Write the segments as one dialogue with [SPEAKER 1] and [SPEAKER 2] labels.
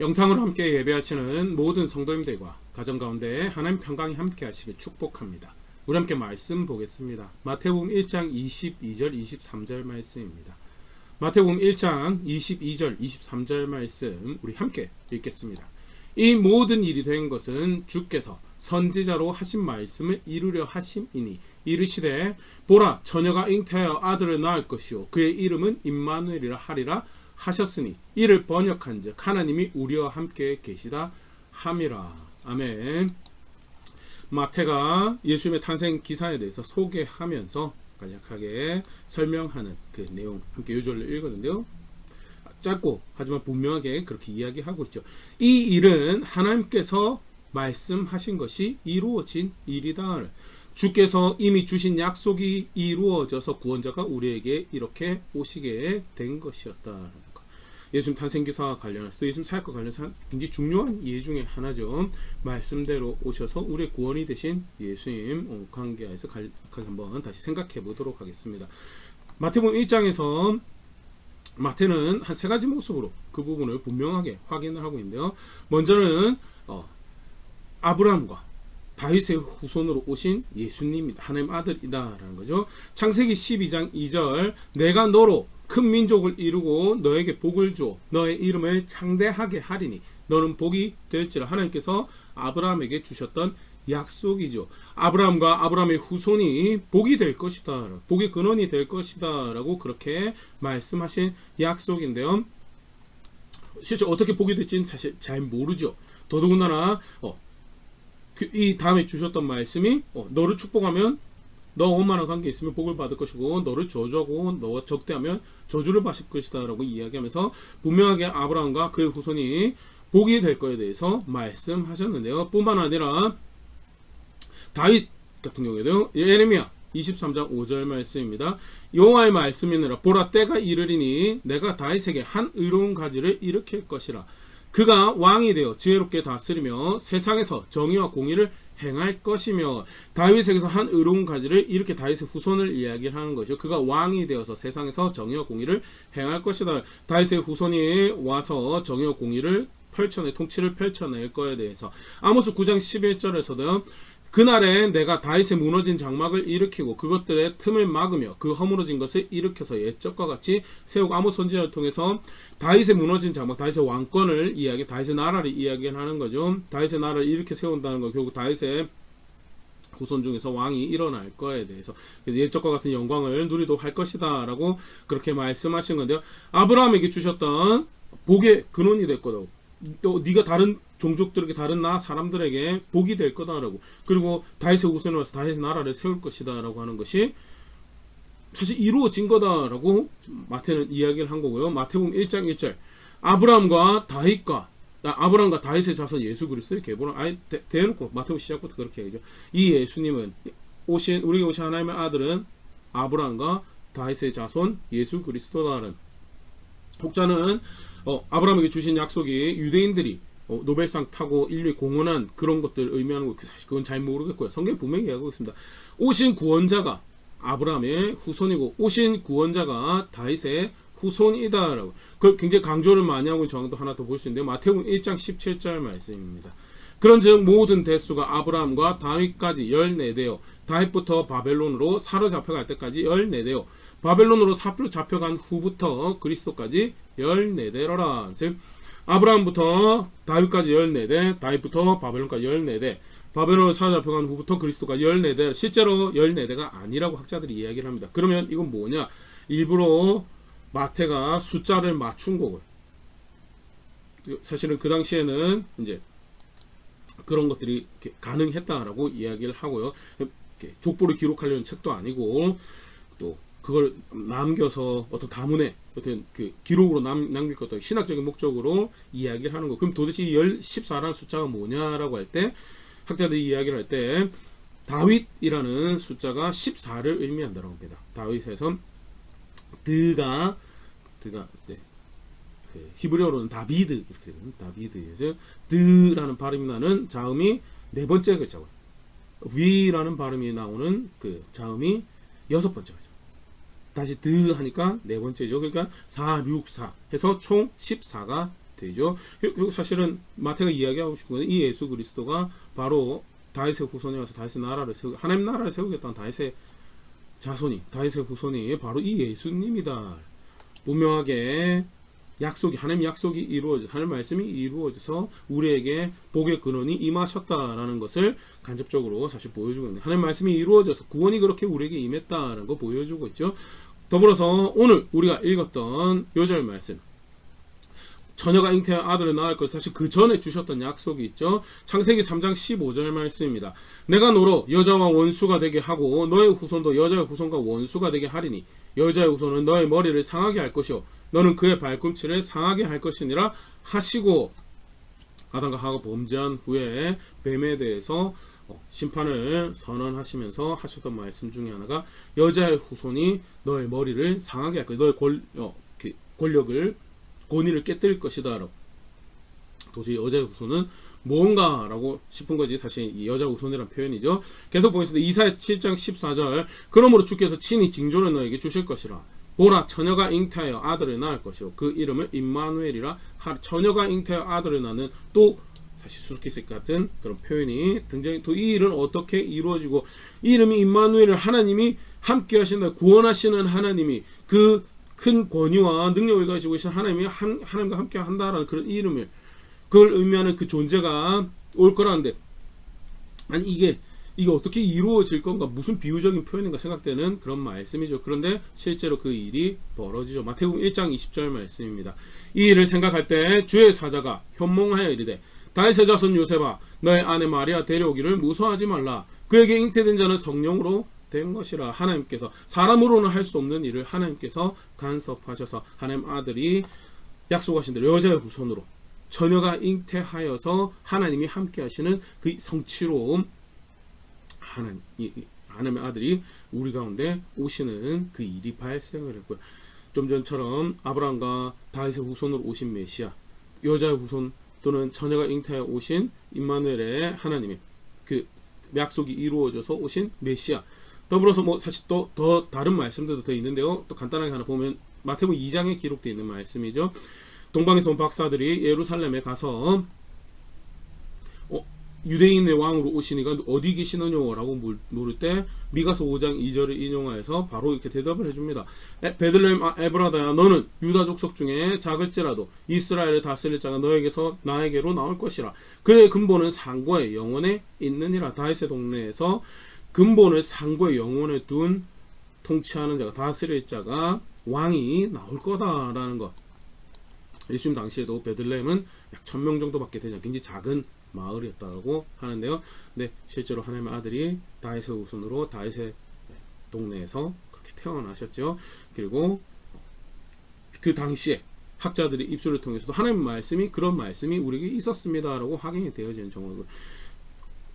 [SPEAKER 1] 영상으로 함께 예배하시는 모든 성도님들과 가정 가운데 하나님 평강이 함께 하시길 축복합니다. 우리 함께 말씀 보겠습니다. 마태복음 1장 22절 23절 말씀입니다. 마태복음 1장 22절 23절 말씀 우리 함께 읽겠습니다. 이 모든 일이 된 것은 주께서 선지자로 하신 말씀을 이루려 하심이니 이르시되 보라 처녀가 잉태하여 아들을 낳을 것이요 그의 이름은 임마누엘이라 하리라 하셨으니 이를 번역한즉 하나님이 우리와 함께 계시다 함이라. 아멘. 마태가 예수님의 탄생 기사에 대해서 소개하면서 간략하게 설명하는 그 내용 함께 요절을 읽었는데요. 짧고 하지만 분명하게 그렇게 이야기하고 있죠. 이 일은 하나님께서 말씀하신 것이 이루어진 일이다. 주께서 이미 주신 약속이 이루어져서 구원자가 우리에게 이렇게 오시게 된 것이었다. 예수님 탄생기사와 관련해서 예수님 사역과 관련해서 굉장히 중요한 예 중에 하나죠. 말씀대로 오셔서 우리의 구원이 되신 예수님 관계에서 한번 다시 생각해 보도록 하겠습니다. 마태복음 1장에서 마태는 한 세 가지 모습으로 그 부분을 분명하게 확인을 하고 있는데요. 먼저는 아브라함과 다윗의 후손으로 오신 예수님이다. 하나님 아들이다라는 거죠. 창세기 12장 2절 내가 너로 큰 민족을 이루고 너에게 복을 주어 너의 이름을 창대하게 하리니 너는 복이 될지라. 하나님께서 아브라함에게 주셨던 약속이죠. 아브라함과 아브라함의 후손이 복이 될 것이다. 복의 근원이 될 것이다. 라고 그렇게 말씀하신 약속인데요. 실제 어떻게 복이 될지는 사실 잘 모르죠. 더더군다나 이 다음에 주셨던 말씀이 너를 축복하면 너와 원만한 관계 있으면 복을 받을 것이고 너를 저주하고 너와 적대하면 저주를 받을 것이다 라고 이야기하면서 분명하게 아브라함과 그의 후손이 복이 될 것에 대해서 말씀하셨는데요. 뿐만 아니라 다윗 같은 경우에도 예레미야 23장 5절 말씀입니다. 여호와의 말씀이니라 보라 때가 이르리니 내가 다윗에게 한 의로운 가지를 일으킬 것이라. 그가 왕이 되어 지혜롭게 다스리며 세상에서 정의와 공의를 행할 것이며. 다윗에게서 한 의로운 가지를 이렇게 다윗의 후손을 이야기하는 것이죠. 그가 왕이 되어서 세상에서 정의와 공의를 행할 것이다. 다윗의 후손이 와서 정의와 공의를 통치를 펼쳐낼 거에 대해서 아모스 9장 11절에서도 그날에 내가 다윗의 무너진 장막을 일으키고 그것들의 틈을 막으며 그 허물어진 것을 일으켜서 옛적과 같이 세우고. 아모스 선지자를 통해서 다윗의 무너진 장막, 다윗의 왕권을 다윗의 나라를 이야기하는 거죠. 다윗의 나라를 이렇게 세운다는 거, 결국 다윗의 후손 중에서 왕이 일어날 거에 대해서 옛적과 같은 영광을 누리도록 할 것이다 라고 그렇게 말씀하신 건데요. 아브라함에게 주셨던 복의 근원이 될 거다고, 또 네가 다른 종족들에게 다른 사람들에게 복이 될 거다라고, 그리고 다윗의 후손이 와서 다윗의 나라를 세울 것이다 라고 하는 것이 사실 이루어진 거다라고 마태는 이야기를 한 거고요. 마태복음 1장 1절 아브라함과 다윗의 자손 예수 그리스도의 계보를 아예 대놓고 마태복음 시작부터 그렇게 얘기죠. 이 예수님은 우리에게 오신 하나님의 아들은 아브라함과 다윗의 자손 예수 그리스도다라는. 혹자는 아브라함에게 주신 약속이 유대인들이 노벨상 타고 인류에 공헌한 그런 것들을 의미하는 거, 사실 그건 잘 모르겠고요. 성경에 분명히 이야기하고 있습니다. 오신 구원자가 아브라함의 후손이고 오신 구원자가 다윗의 후손이다라고 그걸 굉장히 강조를 많이 하고 있는 정황도 하나 더 볼 수 있는데요. 마태복음 1장 17절 말씀입니다. 그런즉 모든 대수가 아브라함과 다윗까지 14대요 다윗부터 바벨론으로 사로잡혀갈 때까지 14대요 바벨론으로 사로잡혀간 후부터 그리스도까지 14대로라. 즉 아브라함부터 다윗까지 14대, 다윗부터 바벨론까지 14대, 바벨론을 사로잡혀간 후부터 그리스도까지 14대. 실제로 14대가 아니라고 학자들이 이야기를 합니다. 그러면 이건 뭐냐? 일부러 마태가 숫자를 맞춘 거고요. 사실은 그 당시에는 이제 그런 것들이 가능했다라고 이야기를 하고요. 족보를 기록하려는 책도 아니고 또 그걸 남겨서 어떤 가문에 어떤 그 기록으로 남길 것도 신학적인 목적으로 이야기를 하는 거. 그럼 도대체 14라는 숫자가 뭐냐라고 할 때 학자들이 이야기를 할 때 다윗이라는 숫자가 14를 의미한다고 합니다. 다윗에서 드가 히브리어로는 다비드 이렇게 됩니다. 다비드. 드라는 발음이 나는 자음이 네 번째 글자고요. 위라는 발음이 나오는 그 자음이 여섯 번째 글자. 다시 드 하니까 네 번째죠. 그러니까 4, 6, 4 해서 총 14가 되죠. 사실은 마태가 이야기하고 싶은 것은 이 예수 그리스도가 바로 다윗의 후손에 와서 다윗의 나라를 하나님 나라를 세우겠다는 다윗의 자손이, 다윗의 후손이 바로 이 예수님이다. 분명하게 약속이, 하나님 약속이 이루어져, 하나님 말씀이 이루어져서 우리에게 복의 근원이 임하셨다라는 것을 간접적으로 사실 보여주고 있는, 하나님 말씀이 이루어져서 구원이 그렇게 우리에게 임했다라는 거 보여주고 있죠. 더불어서 오늘 우리가 읽었던 요절 말씀, 처녀가 잉태한 아들을 낳을 것, 사실 그 전에 주셨던 약속이 있죠. 창세기 3장 15절 말씀입니다. 내가 너로 여자와 원수가 되게 하고 너의 후손도 여자의 후손과 원수가 되게 하리니 여자의 후손은 너의 머리를 상하게 할 것이요 너는 그의 발꿈치를 상하게 할 것이니라 하시고, 아담과 하와가 범죄한 후에 뱀에 대해서 심판을 선언하시면서 하셨던 말씀 중에 하나가 여자의 후손이 너의 머리를 상하게 할 것이다. 너의 권력을, 권위를 깨뜨릴 것이다 라고. 도저히 여자의 후손은 뭔가라고 싶은 거지. 사실 이 여자 후손이란 표현이죠. 계속 보겠습니다. 이사야 7장 14절, 그러므로 주께서 친히 징조를 너에게 주실 것이라. 보라, 처녀가 잉태하여 아들을 낳을 것이요 그 이름을 임마누엘이라. 처녀가 잉태하여 아들을 낳는, 또 사실 수수께끼 같은 그런 표현이 등장해. 또 이 일은 어떻게 이루어지고, 이 이름이 임마누엘을, 하나님이 함께 하신다, 구원하시는 하나님이, 그 큰 권위와 능력을 가지고 계신 하나님이 하나님과 함께 한다라는 그런 이름을, 그걸 의미하는 그 존재가 올 거라는데, 아니 이게 어떻게 이루어질 건가, 무슨 비유적인 표현인가 생각되는 그런 말씀이죠. 그런데 실제로 그 일이 벌어지죠. 마태복음 1장 20절 말씀입니다. 이 일을 생각할 때 주의 사자가 현몽하여 이르되, 다윗의 자손 요셉아, 너의 아내 마리아 데려오기를 무서워하지 말라. 그에게 잉태된 자는 성령으로 된 것이라. 하나님께서, 사람으로는 할 수 없는 일을 하나님께서 간섭하셔서 하나님 아들이 약속하신 대로 여자의 후손으로 처녀가 잉태하여서 하나님이 함께 하시는 그 성취로움, 하나님의 아들이 우리 가운데 오시는 그 일이 발생을 했고요. 좀 전처럼 아브라함과 다윗의 후손으로 오신 메시아, 여자의 후손 또는 처녀가 잉태하여 오신 임마누엘의 하나님의 그 약속이 이루어져서 오신 메시아. 더불어서 뭐 사실 또 더 다른 말씀들도 더 있는데요. 또 간단하게 하나 보면 마태복음 2장에 기록되어 있는 말씀이죠. 동방에서 온 박사들이 예루살렘에 가서 유대인의 왕으로 오시니가 어디 계시느냐라고 물을 때 미가서 5장 2절을 인용하여서 바로 이렇게 대답을 해줍니다. 베들레헴 에브라다야, 너는 유다 족속 중에 작을지라도 이스라엘을 다스릴 자가 너에게서 나에게로 나올 것이라. 그의 근본은 상고의 영원에 있느니라. 다윗의 동네에서 근본을 상고의 영원에 둔 통치하는 자가, 다스릴 자가, 왕이 나올 거다라는 것. 예수님 당시에도 베들레헴은 약 1000명 정도밖에 되지 않은 굉장히 작은 마을이었다고 하는데요. 네, 실제로 하나님의 아들이 다윗의 후손으로 다윗의 동네에서 그렇게 태어나셨죠. 그리고 그 당시에 학자들의 입술을 통해서도 하나님의 말씀이, 그런 말씀이 우리에게 있었습니다라고 확인이 되어지는 정황이고요.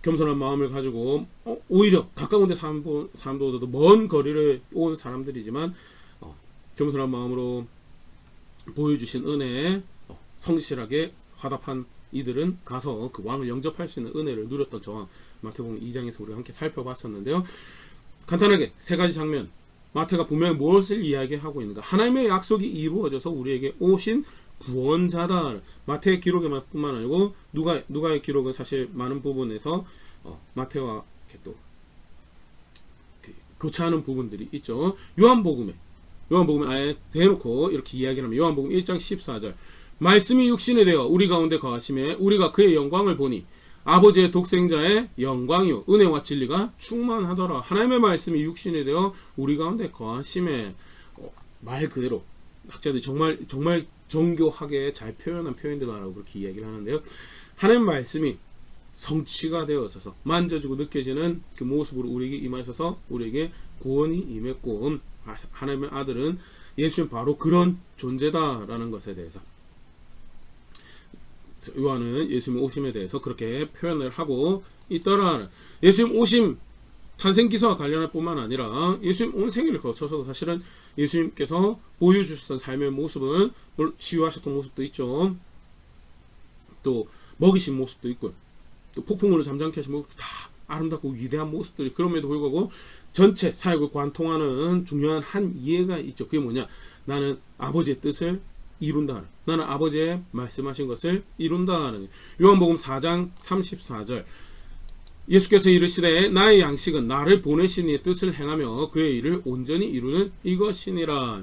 [SPEAKER 1] 겸손한 마음을 가지고 오히려 가까운 데 사람보다도 먼 거리를 온 사람들이지만 겸손한 마음으로 보여주신 은혜에 성실하게 화답한 이들은 가서 그 왕을 영접할 수 있는 은혜를 누렸던 정황, 마태복음 2장에서 우리가 함께 살펴봤었는데요. 간단하게 세 가지 장면, 마태가 분명히 무엇을 이야기하고 있는가? 하나님의 약속이 이루어져서 우리에게 오신 구원자다. 마태의 기록에만 뿐만 아니고 누가의 기록은 사실 많은 부분에서 마태와 이렇게 또 교차하는 부분들이 있죠. 요한복음에 아예 대놓고 이렇게 이야기를 하면 요한복음 1장 14절, 말씀이 육신이 되어 우리 가운데 거하심에 우리가 그의 영광을 보니 아버지의 독생자의 영광이요 은혜와 진리가 충만하더라. 하나님의 말씀이 육신이 되어 우리 가운데 거하심에, 말 그대로 학자들이 정말 정교하게 잘 표현한 표현들이라고 그렇게 이야기를 하는데요. 하나님 말씀이 성취가 되어서 만져지고 느껴지는 그 모습으로 우리에게 임하셔서 우리에게 구원이 임했고, 하나님의 아들은 예수님 바로 그런 존재다라는 것에 대해서 요한은 예수님 오심에 대해서 그렇게 표현을 하고 있더라. 예수님 오심 탄생 기사와 관련할 뿐만 아니라 예수님 온 생애를 거쳐서도 사실은 예수님께서 보여주셨던 삶의 모습은 치유하셨던 모습도 있죠. 또 먹이신 모습도 있고, 또 폭풍으로 잠잠케 하신 모습, 다 아름답고 위대한 모습들이, 그럼에도 불구하고 전체 사역을 관통하는 중요한 한 이해가 있죠. 그게 뭐냐? 나는 아버지의 뜻을 이룬다. 나는 아버지의 말씀하신 것을 이룬다. 요한복음 4장 34절 예수께서 이르시되 나의 양식은 나를 보내신 이의 뜻을 행하며 그의 일을 온전히 이루는 이것이니라.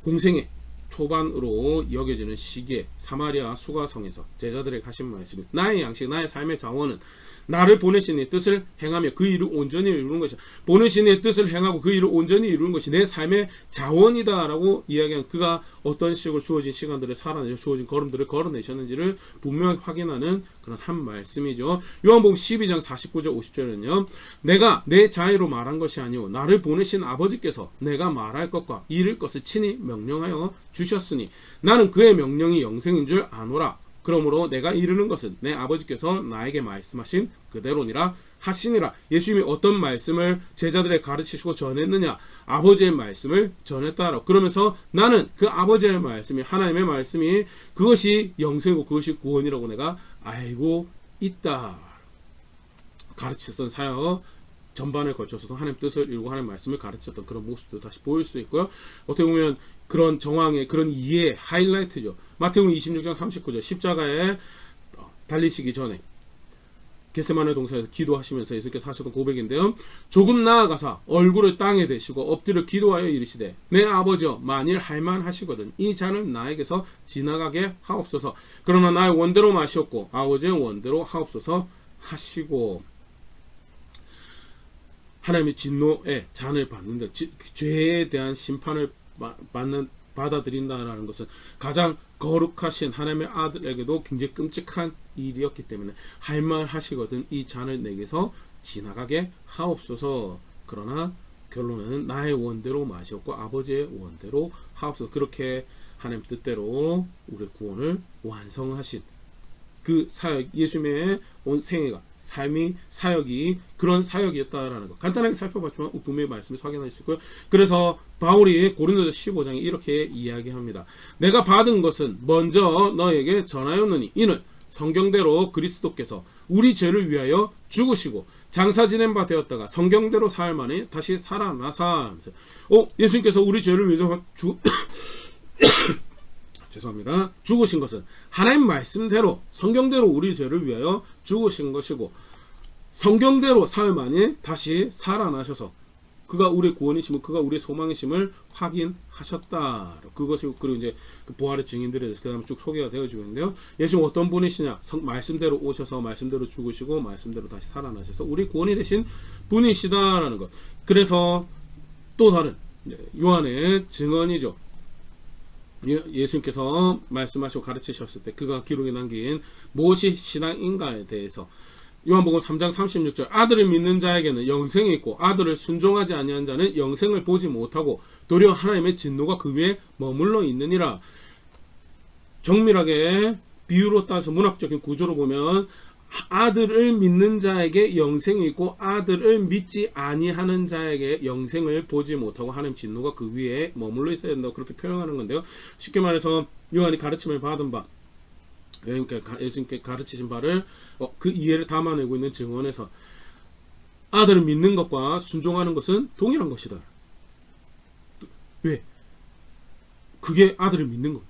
[SPEAKER 1] 공생의 초반으로 여겨지는 시기에 사마리아 수가성에서 제자들에게 하신 말씀이 나의 양식 나의 삶의 자원은 나를 보내신 이의 뜻을 행하며 그 일을 온전히 이루는 것이야. 보내신 이의 뜻을 행하고 그 일을 온전히 이루는 것이 내 삶의 자원이다 라고 이야기한 그가 어떤 식으로 주어진 시간들을 살아내서 주어진 걸음들을 걸어내셨는지를 분명히 확인하는 그런 한 말씀이죠. 요한복음 12장 49절 50절은요. 내가 내 자의로 말한 것이 아니오 나를 보내신 아버지께서 내가 말할 것과 이를 것을 친히 명령하여 주셨으니 나는 그의 명령이 영생인 줄 아노라. 그러므로 내가 이르는 것은 내 아버지께서 나에게 말씀하신 그대로니라 하시니라. 예수님이 어떤 말씀을 제자들에게 가르치시고 전했느냐? 아버지의 말씀을 전했다라고. 그러면서 나는 그 아버지의 말씀이 하나님의 말씀이 그것이 영생이고 그것이 구원이라고 내가 알고 있다. 가르치셨던 사역 전반에 걸쳐서도 하나님 뜻을 이루고 하나님 말씀을 가르쳤던 그런 모습도 다시 보일 수 있고요. 어떻게 보면 그런 정황의 그런 이해의 하이라이트죠. 마태복음 26장 39절 십자가에 달리시기 전에 겟세마네 동산에서 기도하시면서 예수께서 하셨던 고백인데요. 조금 나아가사 얼굴을 땅에 대시고 엎드려 기도하여 이르시되 내 아버지여 만일 할만하시거든 이 잔을 나에게서 지나가게 하옵소서. 그러나 나의 원대로 마시옵고 아버지의 원대로 하옵소서 하시고 하나님의 진노의 잔을 받는데 죄에 대한 심판을 받아들인다라는 것은 가장 거룩하신 하나님의 아들에게도 굉장히 끔찍한 일이었기 때문에 할만하시거든 이 잔을 내게서 지나가게 하옵소서. 그러나 결론은 나의 원대로 마시옵고 아버지의 원대로 하옵소서. 그렇게 하나님 뜻대로 우리의 구원을 완성하신 그 사역, 예수님의 온 생애가 삶이 사역이 그런 사역이었다라는 것 간단하게 살펴봤지만 분명히 말씀에서 확인할 수 있고요. 그래서 바울이 고린도서 15장에 이렇게 이야기합니다. 내가 받은 것은 먼저 너에게 전하였느니 이는 성경대로 그리스도께서 우리 죄를 위하여 죽으시고 장사 지낸 바 되었다가 성경대로 사흘 만에 다시 살아나사. 예수님께서 우리 죄를 위해서 죄송합니다. 죽으신 것은 하나님 말씀대로 성경대로 우리 죄를 위하여 죽으신 것이고 성경대로 사흘 만에 다시 살아나셔서 그가 우리의 구원이심을 그가 우리의 소망이심을 확인하셨다. 그것이 그리고 이제 그 부활의 증인들에 대해서 그다음에 쭉 소개가 되어지고 있는데요. 예수님 어떤 분이시냐? 말씀대로 오셔서 말씀대로 죽으시고 말씀대로 다시 살아나셔서 우리 구원이 되신 분이시다라는 것. 그래서 또 다른 요한의 증언이죠. 예수님께서 말씀하시고 가르치셨을 때 그가 기록에 남긴 무엇이 신앙인가에 대해서 요한복음 3장 36절 아들을 믿는 자에게는 영생이 있고 아들을 순종하지 아니한 자는 영생을 보지 못하고 도리어 하나님의 진노가 그 위에 머물러 있느니라. 정밀하게 비유로 따서 문학적인 구조로 보면 아들을 믿는 자에게 영생이 있고 아들을 믿지 아니하는 자에게 영생을 보지 못하고 하나님 진노가 그 위에 머물러 있어야 된다고 그렇게 표현하는 건데요. 쉽게 말해서 요한이 가르침을 받은 바 예수님께 가르치신 바를 그 이해를 담아내고 있는 증언에서 아들을 믿는 것과 순종하는 것은 동일한 것이다. 왜? 그게 아들을 믿는 것.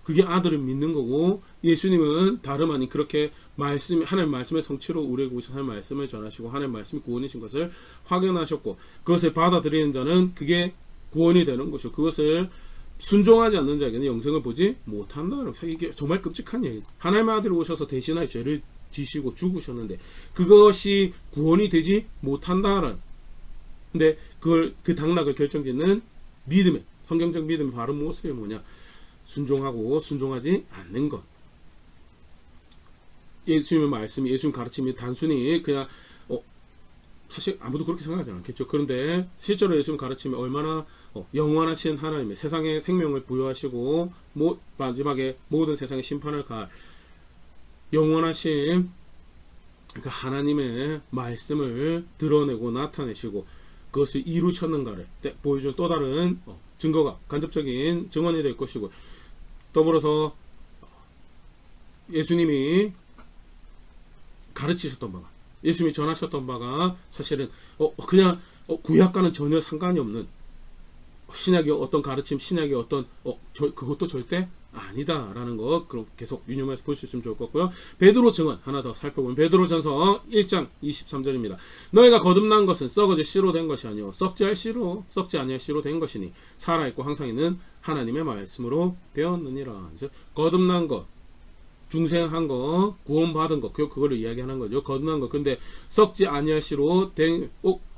[SPEAKER 1] 그게 아들을 믿는 거고 예수님은 다름 아닌 그렇게 하나님 말씀의 성취로 우리에게 오신 하나님 말씀을 전하시고 하나님 말씀이 구원이신 것을 확인하셨고 그것을 받아들이는 자는 그게 구원이 되는 것이고 그것을 순종하지 않는 자에게는 영생을 보지 못한다. 이게 정말 끔찍한 얘기. 하나님의 아들이 오셔서 대신하여 죄를 지시고 죽으셨는데 그것이 구원이 되지 못한다라는. 근데 그 당락을 결정짓는 믿음의 성경적 믿음의 바른 모습이 뭐냐? 순종하고 순종하지 않는 것. 예수님의 말씀이 예수님 가르침이 단순히 그냥 사실 아무도 그렇게 생각하지 않겠죠. 그런데 실제로 예수님 가르침이 얼마나 영원하신 하나님의 세상에 생명을 부여하시고 마지막에 모든 세상의 심판을 갈 영원하신 그 하나님의 말씀을 드러내고 나타내시고 그것을 이루셨는가를 보여준 또 다른 증거가 간접적인 증언이 될 것이고 더불어서 예수님이 가르치셨던 바가 예수님이 전하셨던 바가 사실은 그냥 구약과는 전혀 상관이 없는 신약의 어떤 가르침, 신약의 어떤 그것도 절대 아니다라는 거 그럼 계속 유념해서 볼 수 있으면 좋을 것 같고요. 베드로 증언 하나 더 살펴보면 베드로전서 1장 23절입니다. 너희가 거듭난 것은 썩어질 씨로 된 것이 아니요 썩지 아니할 씨로 된 것이니 살아있고 항상 있는 하나님의 말씀으로 되었느니라. 거듭난 것, 중생한 거, 구원받은 거, 그거를 이야기하는 거죠. 거듭난 거. 근데 썩지 아니할 씨로 된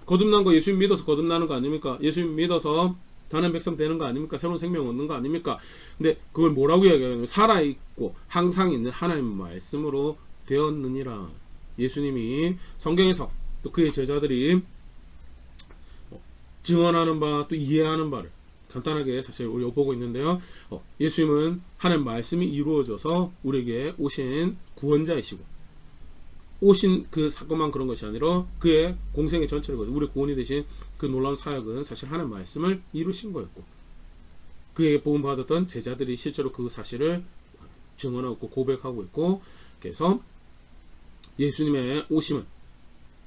[SPEAKER 1] 거듭난 거 예수님 믿어서 거듭나는 거 아닙니까? 예수님 믿어서 다른 백성 되는 거 아닙니까? 새로운 생명 얻는 거 아닙니까? 근데 그걸 뭐라고 이야기하냐면 살아있고 항상 있는 하나님의 말씀으로 되었느니라. 예수님이 성경에서 또 그의 제자들이 증언하는 바 또 이해하는 바를 간단하게 사실 우리가 보고 있는데요. 예수님은 하나님 말씀이 이루어져서 우리에게 오신 구원자이시고 오신 그 사건만 그런 것이 아니라 그의 공생의 전체를 거쳐 우리 구원이 되신 그 놀라운 사역은 사실 하나님 말씀을 이루신 거였고 그에게 복음 받았던 제자들이 실제로 그 사실을 증언하고 고백하고 있고 그래서 예수님의 오심은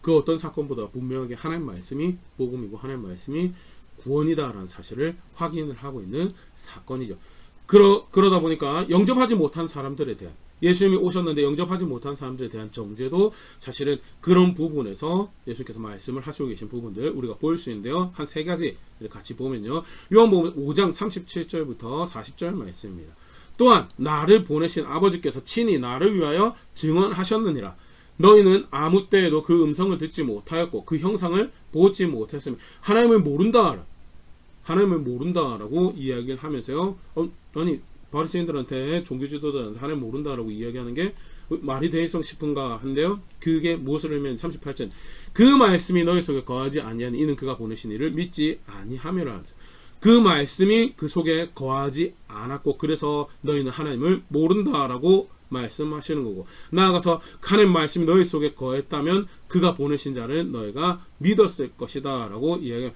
[SPEAKER 1] 그 어떤 사건보다 분명하게 하나님 말씀이 복음이고 하나님 말씀이 구원이다라는 사실을 확인을 하고 있는 사건이죠. 그러다 보니까 영접하지 못한 사람들에 대한 예수님이 오셨는데 영접하지 못한 사람들에 대한 정죄도 사실은 그런 부분에서 예수님께서 말씀을 하시고 계신 부분들 우리가 볼 수 있는데요. 한 세 가지 같이 보면요. 요한복음 5장 37절부터 40절 말씀입니다. 또한 나를 보내신 아버지께서 친히 나를 위하여 증언하셨느니라. 너희는 아무 때에도 그 음성을 듣지 못하였고 그 형상을 보지 못했으며 하나님을 모른다라고 이야기를 하면서요. 아니 바리새인들한테 종교 지도자들한테 하나님 모른다라고 이야기하는 게 말이 되겠어 싶은가 한데요. 그게 무엇을 의미하면 38절 그 말씀이 너희 속에 거하지 아니하니 이는 그가 보내신 이를 믿지 아니함이라. 그 말씀이 그 속에 거하지 않았고 그래서 너희는 하나님을 모른다라고 말씀하시는 거고 나아가서 하나님 말씀이 너희 속에 거했다면 그가 보내신 자를 너희가 믿었을 것이다 라고 이야기해요.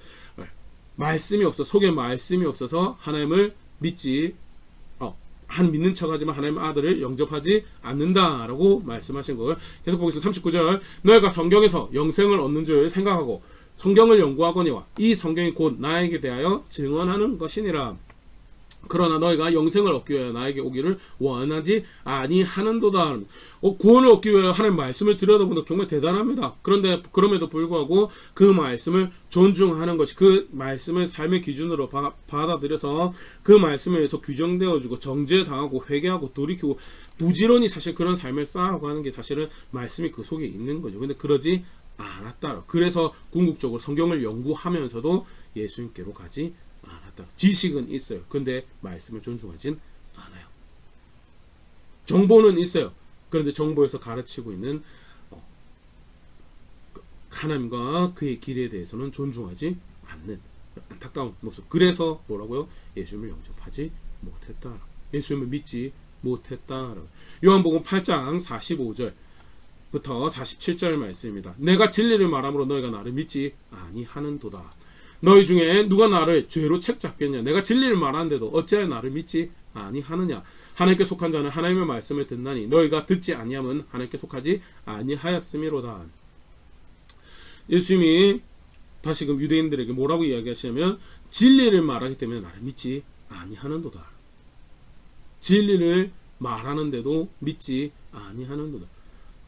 [SPEAKER 1] 말씀이 없어 속에 말씀이 없어서 하나님을 믿지 한 믿는 척하지만 하나님의 아들을 영접하지 않는다라고 말씀하신 거예요. 계속 보겠습니다. 39절 너희가 성경에서 영생을 얻는 줄 생각하고 성경을 연구하거니와 이 성경이 곧 나에게 대하여 증언하는 것이니라. 그러나 너희가 영생을 얻기 위하여 나에게 오기를 원하지 아니하는도다. 구원을 얻기 위하여 하나님 말씀을 들여다보는 정말 대단합니다. 그런데 그럼에도 불구하고 그 말씀을 존중하는 것이 그 말씀을 삶의 기준으로 받아들여서 그 말씀에 의해서 규정되어주고 정죄당하고 회개하고 돌이키고 부지런히 사실 그런 삶을 쌓아가는 게 사실은 말씀이 그 속에 있는 거죠. 근데 그러지 않았다. 그래서 궁극적으로 성경을 연구하면서도 예수님께로 가지 않았다. 지식은 있어요. 근데 말씀을 존중하진 않아요. 정보는 있어요. 그런데 정보에서 가르치고 있는 하나님과 그의 길에 대해서는 존중하지 않는 안타까운 모습. 그래서 뭐라고요? 예수님을 영접하지 못했다. 예수님을 믿지 못했다. 요한복음 8장 45절부터 47절 말씀입니다. 내가 진리를 말함으로 너희가 나를 믿지 아니하는도다. 너희 중에 누가 나를 죄로 책잡겠냐? 내가 진리를 말하는데도 어찌하여 나를 믿지 아니하느냐? 하나님께 속한 자는 하나님의 말씀을 듣나니 너희가 듣지 아니함은 하나님께 속하지 아니하였음이로다. 예수님이 다시금 유대인들에게 뭐라고 이야기하시냐면 진리를 말하기 때문에 나를 믿지 아니하는도다. 진리를 말하는데도 믿지 아니하는도다.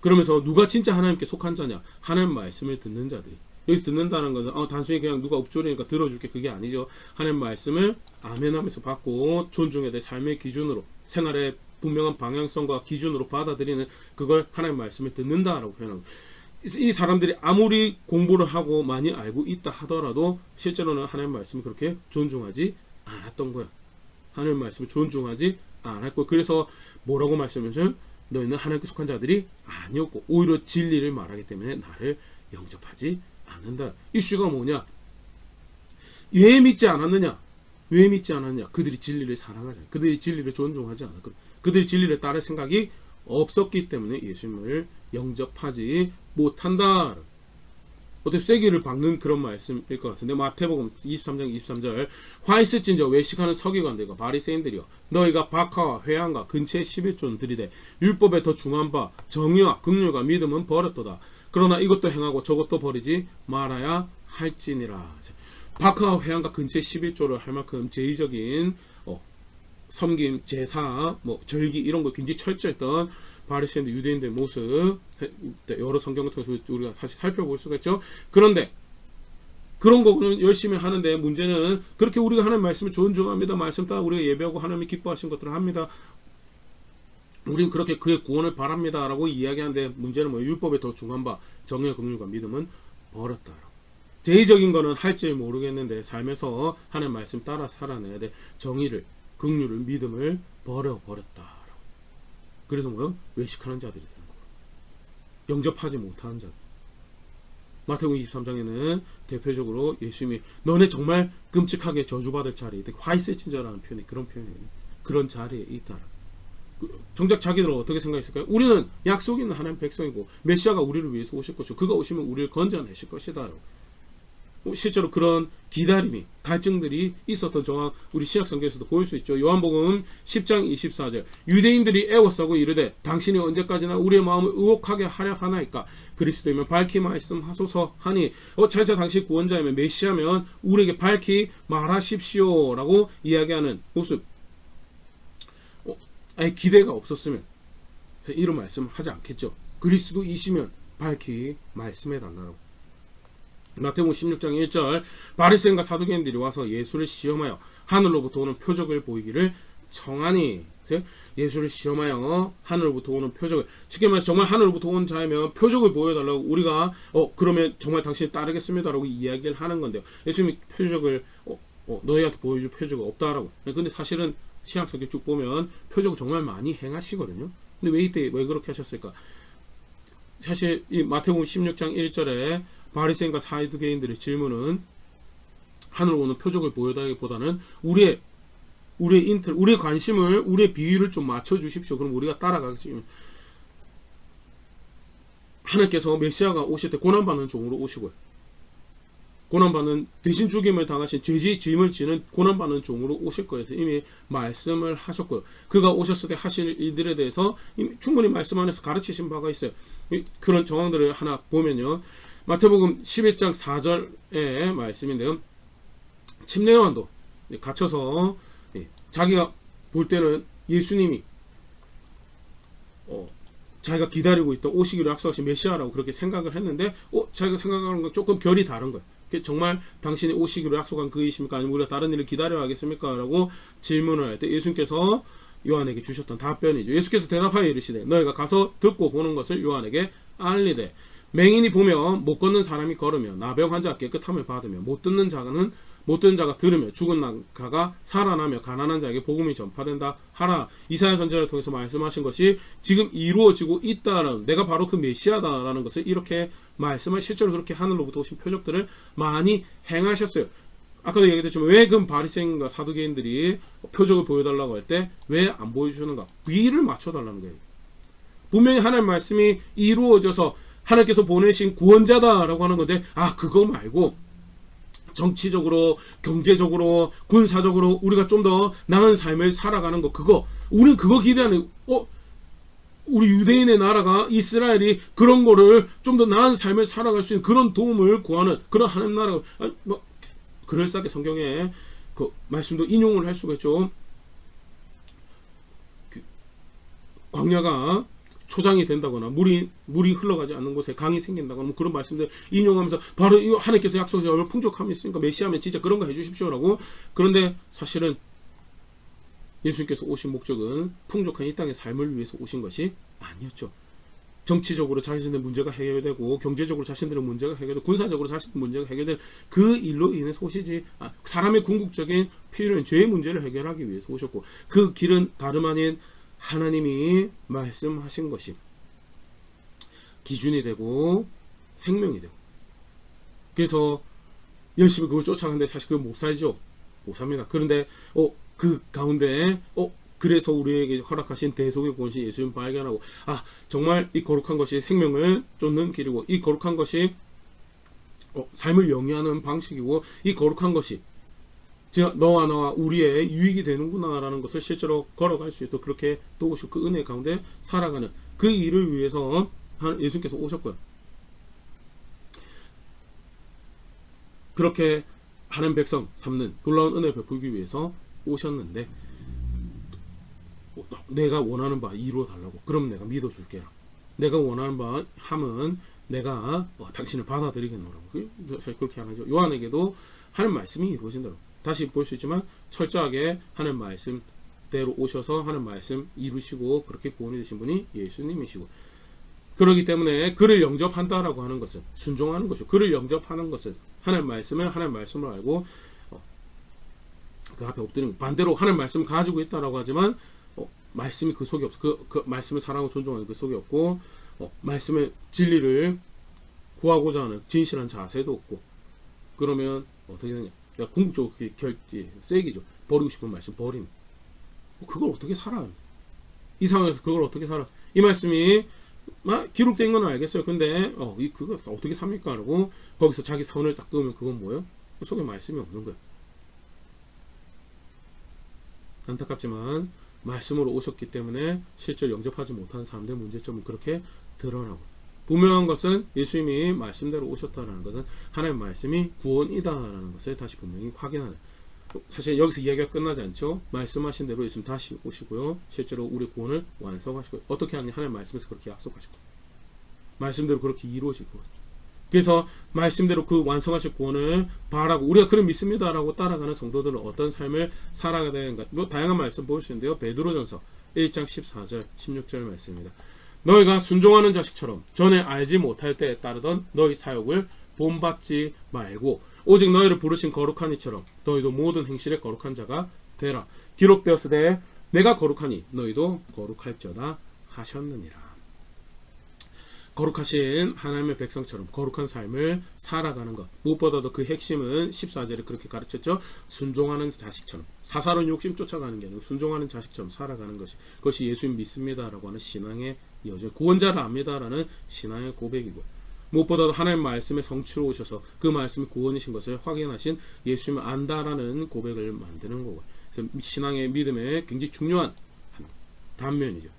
[SPEAKER 1] 그러면서 누가 진짜 하나님께 속한 자냐? 하나님 말씀을 듣는 자들이. 여기서 듣는다는 것은 단순히 그냥 누가 옵졸이니까 들어줄게 그게 아니죠. 하나님 말씀을 아멘하면서 받고 존중해야 될 삶의 기준으로 생활의 분명한 방향성과 기준으로 받아들이는 그걸 하나님 말씀을 듣는다라고 표현하고 이 사람들이 아무리 공부를 하고 많이 알고 있다 하더라도 실제로는 하나님 말씀을 그렇게 존중하지 않았던 거야. 하나님 말씀을 존중하지 않았고 그래서 뭐라고 말씀하셨냐면 너희는 하나님께 속한 자들이 아니었고 오히려 진리를 말하기 때문에 나를 영접하지 않는다. 이슈가 뭐냐? 왜 믿지 않았느냐? 왜 믿지 않았냐? 그들이 진리를 사랑하지 않아. 그들이 진리를 존중하지 않아. 그들이 진리를 따를 생각이 없었기 때문에 예수님을 영접하지 못한다. 어떻게 쐐기를 박는 그런 말씀일 것 같은데 마태복음 23장 23절 화 있을진저 외식하는 서기관들과 바리새인들이여 너희가 박하와 회향과 근처의 11조는 들이되 율법에 더 중한 바 정의와 긍휼과 믿음은 버렸도다. 그러나 이것도 행하고 저것도 버리지 말아야 할지니라. 바크와 회당과 근처 11조를 할 만큼 제의적인 섬김, 제사, 뭐 절기 이런 거 굉장히 철저했던 바리새인들, 유대인들의 모습 여러 성경을 통해서 우리가 사실 살펴볼 수가 있죠. 그런데 그런 거는 열심히 하는데 문제는 그렇게 우리가 하나님 말씀을 존중합니다. 말씀 따라 우리가 예배하고 하나님이 기뻐하신 것들을 합니다. 우린 그렇게 그의 구원을 바랍니다 라고 이야기하는데 문제는 뭐 율법에 더 중한 바 정의, 긍휼과 믿음은 버렸다. 제의적인 거는 할지 모르겠는데 삶에서 하나님 말씀 따라 살아내야 돼. 정의를, 긍휼을, 믿음을 버렸다. 그래서 뭐요? 외식하는 자들이 되는 거예요. 영접하지 못하는 자들. 마태복음 23장에는 대표적으로 예수님이 너네 정말 끔찍하게 저주받을 자리에 화이세친자라는 표현이 그런 표현이에요. 그런 자리에 있다. 정작 자기들은 어떻게 생각했을까요? 우리는 약속 있는 하나님 백성이고 메시아가 우리를 위해서 오실 것이고 그가 오시면 우리를 건져내실 것이다. 실제로 그런 기다림이 갈증들이 있었던 정황 우리 신약성경에서도 보일 수 있죠. 요한복음 10장 24절 유대인들이 애워싸고 이르되 당신이 언제까지나 우리의 마음을 의혹하게 하려 하나이까 그리스도이면 밝히 말씀하소서 하니 차차 당시 구원자이면 메시아면 우리에게 밝히 말하십시오 라고 이야기하는 모습. 아예 기대가 없었으면 이런 말씀 하지 않겠죠. 그리스도이시면 밝히 말씀해 달라고. 마태복음 16장 1절 바리새인과 사두개인들이 와서 예수를 시험하여 하늘로부터 오는 표적을 보이기를 청하니. 예수를 시험하여 하늘로부터 오는 표적을 쉽게 말해서 정말 하늘로부터 온 자이면 표적을 보여달라고 우리가 그러면 정말 당신을 따르겠습니다 라고 이야기를 하는 건데요. 예수님이 표적을 너희한테 보여줄 표적이 없다라고. 근데 사실은 신약성경 쭉 보면 표적을 정말 많이 행하시거든요. 근데 왜 그렇게 하셨을까? 사실 이 마태복음 16장 1절에 바리새인과 사두개인들의 질문은 하늘로 오는 표적을 보여달라기보다는 우리의 관심을 우리의 비율을 좀 맞춰 주십시오. 그럼 우리가 따라가겠습니다. 하나님께서 메시아가 오실 때 고난받는 종으로 오시고요. 고난받는 대신 죽임을 당하신 짐을 지는 고난받는 종으로 오실 거에서 이미 말씀을 하셨고요. 그가 오셨을 때 하실 일들에 대해서 이미 충분히 말씀 안에서 가르치신 바가 있어요. 그런 정황들을 하나 보면요. 마태복음 11장 4절의 말씀인데요. 침례 요한도 갇혀서 자기가 볼 때는 예수님이 자기가 기다리고 있던 오시기로 약속하신 메시아라고 그렇게 생각을 했는데 자기가 생각하는 건 조금 결이 다른 거예요. 정말 당신이 오시기로 약속한 그이십니까? 아니면 우리가 다른 일을 기다려야 하겠습니까? 라고 질문을 할 때 예수님께서 요한에게 주셨던 답변이죠. 예수께서 대답하여 이르시되 너희가 가서 듣고 보는 것을 요한에게 알리되 맹인이 보며 못 걷는 사람이 걸으며 나병 환자가 깨끗함을 받으며 못 듣는 자가 들으며 죽은 자가 살아나며 가난한 자에게 복음이 전파된다 하라. 이사야 선지자를 통해서 말씀하신 것이 지금 이루어지고 있다라는, 내가 바로 그 메시아다라는 것을 이렇게 말씀을 실제로 그렇게 하늘로부터 오신 표적들을 많이 행하셨어요. 아까도 얘기했지만 왜 그 바리새인과 사두개인들이 표적을 보여달라고 할 때 왜 안 보여주는가? 비를 맞춰달라는 거예요. 분명히 하나님 말씀이 이루어져서 하나님께서 보내신 구원자다라고 하는 건데 그거 말고 정치적으로, 경제적으로, 군사적으로 우리가 좀 더 나은 삶을 살아가는 거, 우리는 그거 기대하는, 우리 유대인의 나라가, 이스라엘이 그런 거를 좀 더 나은 삶을 살아갈 수 있는 그런 도움을 구하는 그런 하나님 나라가, 그럴싸하게 성경에 그 말씀도 인용을 할 수가 있죠. 광야가 초장이 된다거나 물이 흘러가지 않는 곳에 강이 생긴다거나 뭐 그런 말씀들 인용하면서 바로 하나님께서 약속하신 얼마나 풍족함이 있으니까 메시아면 진짜 그런 거 해주십시오라고. 그런데 사실은 예수님께서 오신 목적은 풍족한 이 땅의 삶을 위해서 오신 것이 아니었죠. 정치적으로 자신들의 문제가 해결되고 경제적으로 자신들의 문제가 해결되고 군사적으로 자신들의 문제가 해결되는 그 일로 인해서 오시지, 사람의 궁극적인 필요한 죄의 문제를 해결하기 위해서 오셨고, 그 길은 다름 아닌 하나님이 말씀하신 것이 기준이 되고 생명이 되고, 그래서 열심히 그걸 쫓아가는데 사실 그걸 못 살죠. 못 삽니다. 그런데 그 가운데 그래서 우리에게 허락하신 대속의 권신 예수님 발견하고, 정말 이 거룩한 것이 생명을 쫓는 길이고, 이 거룩한 것이 삶을 영위하는 방식이고, 이 거룩한 것이 너와 나와 우리의 유익이 되는구나 라는 것을 실제로 걸어갈 수 있도록 그렇게 도우시고 그 은혜 가운데 살아가는 그 일을 위해서 예수님께서 오셨고요. 그렇게 하나님 백성 삼는 놀라운 은혜 베풀기 위해서 오셨는데 내가 원하는 바 이루어 달라고. 그럼 내가 믿어줄게라. 내가 원하는 바 함은 내가 당신을 받아들이겠노라고. 사실 그렇게 하는 거죠. 요한에게도 하는 말씀이 이루어진다고. 다시 볼 수 있지만 철저하게 하는 말씀대로 오셔서 하는 말씀 이루시고 그렇게 구원이 되신 분이 예수님이시고, 그렇기 때문에 그를 영접한다라고 하는 것은 순종하는 것이고, 그를 영접하는 것은 하나님 말씀을 알고 그 앞에 엎드리는, 반대로 하나님 말씀을 가지고 있다라고 하지만 말씀이 그 속에 없어. 그 말씀을 사랑하고 존중하는 그 속에 없고, 말씀의 진리를 구하고자 하는 진실한 자세도 없고, 그러면 어떻게 되냐? 궁극적으로 쐐기죠. 버리고 싶은 말씀 버리는. 그걸 어떻게 살아? 이 상황에서 그걸 어떻게 살아? 이 말씀이 기록된 건 알겠어요. 근데 그거 어떻게 삽니까? 라고 거기서 자기 선을 딱 그으면 그건 뭐예요? 그 속에 말씀이 없는 거예요. 안타깝지만 말씀으로 오셨기 때문에 실제로 영접하지 못하는 사람들의 문제점은 그렇게 드러나고, 분명한 것은 예수님이 말씀대로 오셨다라는 것은 하나님의 말씀이 구원이다라는 것을 다시 분명히 확인하는. 사실 여기서 이야기가 끝나지 않죠. 말씀하신 대로 예수님 다시 오시고요, 실제로 우리 구원을 완성하시고, 어떻게 하냐? 하나님 말씀에서 그렇게 약속하시고 말씀대로 그렇게 이루어지고, 그래서 말씀대로 그 완성하실 구원을 바라고 우리가 그를 믿습니다라고 따라가는 성도들은 어떤 삶을 살아가야 되는가? 다양한 말씀 볼 수 있는데요. 베드로전서 1장 14절 16절 말씀입니다. 너희가 순종하는 자식처럼 전에 알지 못할 때에 따르던 너희 사욕을 본받지 말고 오직 너희를 부르신 거룩한 이처럼 너희도 모든 행실에 거룩한 자가 되라. 기록되었으되 내가 거룩하니 너희도 거룩할지어다 하셨느니라. 거룩하신 하나님의 백성처럼 거룩한 삶을 살아가는 것, 무엇보다도 그 핵심은 14절에 그렇게 가르쳤죠. 순종하는 자식처럼, 사사로운 욕심 쫓아가는 게 아니고 순종하는 자식처럼 살아가는 것이, 그것이 예수님 믿습니다라고 하는 신앙의 여정, 구원자를 압니다라는 신앙의 고백이고, 무엇보다도 하나님 말씀의 성취로 오셔서 그 말씀이 구원이신 것을 확인하신 예수님을 안다라는 고백을 만드는 거고, 그래서 신앙의 믿음의 굉장히 중요한 단면이죠.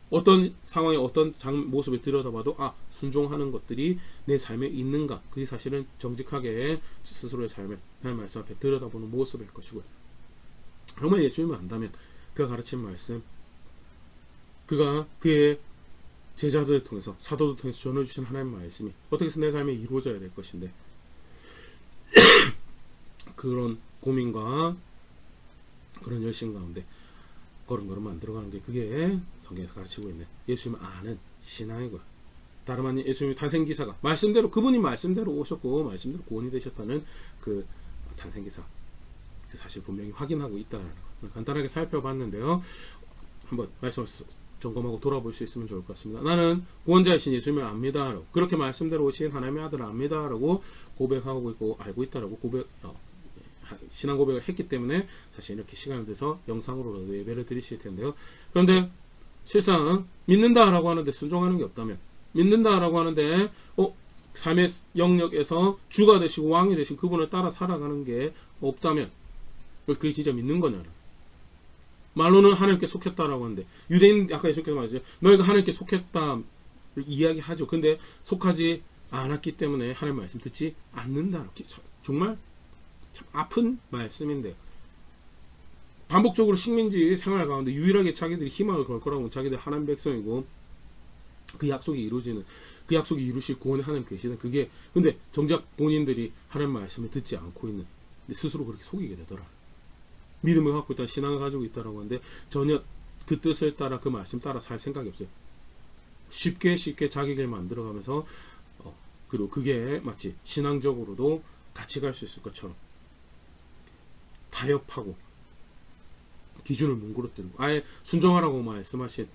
[SPEAKER 1] 어떤 상황에 어떤 모습을 들여다봐도 순종하는 것들이 내 삶에 있는가, 그게 사실은 정직하게 스스로의 삶을 하나님 말씀 앞에 들여다보는 모습일 것이고요. 정말 예수님을 안다면 그가 가르친 말씀, 그가 그의 제자들을 통해서, 사도들 통해서 전해주신 하나님 말씀이 어떻게 해서 내 삶에 이루어져야 될 것인데, 그런 고민과 그런 열심 가운데 걸음걸음 만들어가는 게, 그게 성경에서 가르치고 있는 예수님을 아는 신앙이고요. 다름 아닌 예수님의 탄생기사가 말씀대로, 그분이 말씀대로 오셨고 말씀대로 구원이 되셨다는 그 탄생기사, 그 사실 분명히 확인하고 있다는 거 간단하게 살펴봤는데요. 한번 말씀을 점검하고 돌아볼 수 있으면 좋을 것 같습니다. 나는 구원자이신 예수님을 압니다. 그렇게 말씀대로 오신 하나님의 아들을 압니다라고 고백하고 있고 알고 있다라고 신앙 고백을 했기 때문에 사실 이렇게 시간을 들여서 영상으로라도 예배를 드리실 텐데요. 그런데 실상 믿는다라고 하는데 순종하는 게 없다면, 믿는다라고 하는데 삶의 영역에서 주가 되시고 왕이 되신 그분을 따라 살아가는 게 없다면 그게 진짜 믿는 거냐? 말로는 하나님께 속했다라고 하는데, 유대인 아까 예수님께서 말했죠. 너희가 하나님께 속했다 이야기하죠. 근데 속하지 않았기 때문에 하나님 말씀 듣지 않는다. 정말 참 아픈 말씀인데, 반복적으로 식민지 생활 가운데 유일하게 자기들이 희망을 걸 거라고, 자기들 하나님 백성이고 그 약속이 이루어지는, 그 약속이 이루실 구원의 하나님 계시는, 그게 근데 정작 본인들이 하나님 말씀을 듣지 않고 있는, 근데 스스로 그렇게 속이게 되더라. 믿음을 갖고 있다, 신앙을 가지고 있다라고 하는데 전혀 그 뜻을 따라, 그 말씀 따라 살 생각이 없어요. 쉽게 자기 길 만들어가면서 그리고 그게 마치 신앙적으로도 같이 갈 수 있을 것처럼 타협하고 기준을 뭉그러뜨리고, 아예 순종하라고 말씀하신,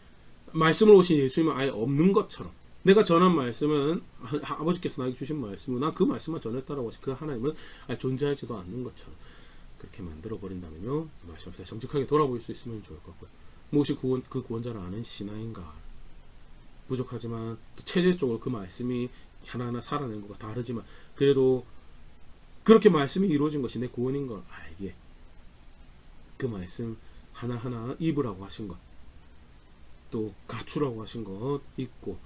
[SPEAKER 1] 말씀을 오신 예수님은 아예 없는 것처럼, 내가 전한 말씀은 아버지께서 나에게 주신 말씀이고 난 그 말씀만 전했다라고 하신 그 하나님은 아예 존재하지도 않는 것처럼 그렇게 만들어버린다면요, 말씀 앞에 정직하게 돌아볼 수 있으면 좋을 것 같고요. 무엇이 그 구원자를 아는 신앙인가? 부족하지만 또 체질적으로 그 말씀이 하나하나 살아낸 것과 다르지만 그래도 그렇게 말씀이 이루어진 것이 내 구원인 걸 알기에 그 말씀 하나하나 입으라고 하신 것, 또 갖추라고 하신 것 입고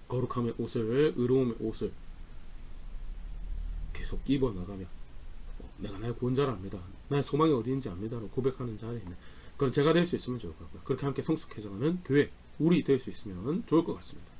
[SPEAKER 1] 거룩함의 옷을, 의로움의 옷을 계속 입어나가며 내가 나의 구원자를 압니다. 나의 소망이 어디인지 압니다로 고백하는 자리에 그런 제가 될 수 있으면 좋을 것 같고요. 그렇게 함께 성숙해져가는 교회 우리 될 수 있으면 좋을 것 같습니다.